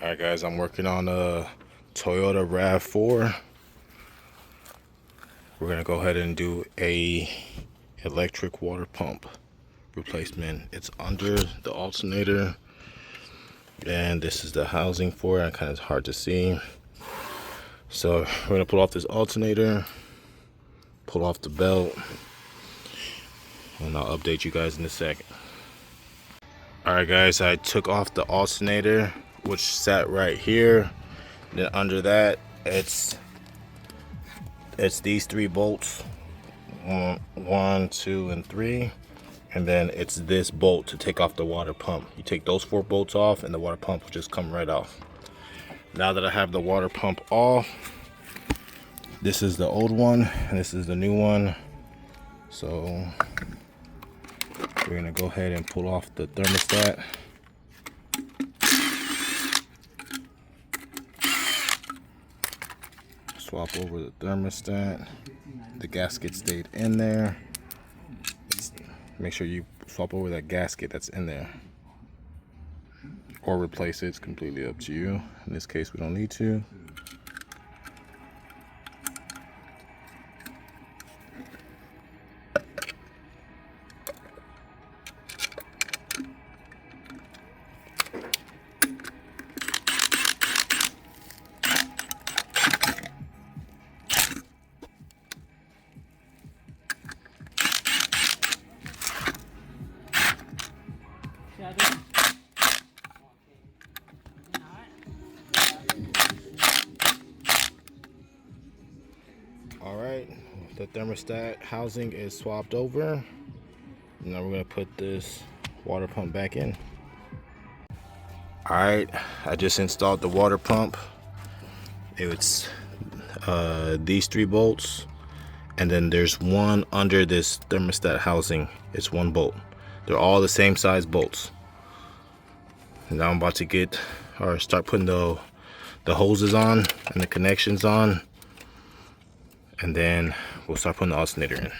Alright guys, I'm working on a Toyota Rav4. We're gonna go ahead and do a electric water pump replacement. It's under the alternator, and this is the housing for it. Kind of hard to see. So we're gonna pull off this alternator, pull off the belt, and I'll update you guys in a second. Alright guys, I took off the alternator, which sat right here. Then under that, it's these 3 bolts, 1, 2, and 3, and then it's this bolt to take off the water pump. You take those 4 bolts off and the water pump will just come right off. Now that I have the water pump off, this is the old one and this is the new one. So we're gonna go ahead and pull off the thermostat. Swap over the thermostat. The gasket stayed in there. Make sure you swap over that gasket that's in there, or replace it. It's completely up to you. In this case, we don't need to. Alright, the thermostat housing is swapped over. Now we're going to put this water pump back in. Alright, I just installed the water pump. It's these 3 bolts, and then there's one under this thermostat housing. It's 1 bolt. They're all the same size bolts. And now I'm about to start putting the hoses on and the connections on, and then we'll start putting the alternator in.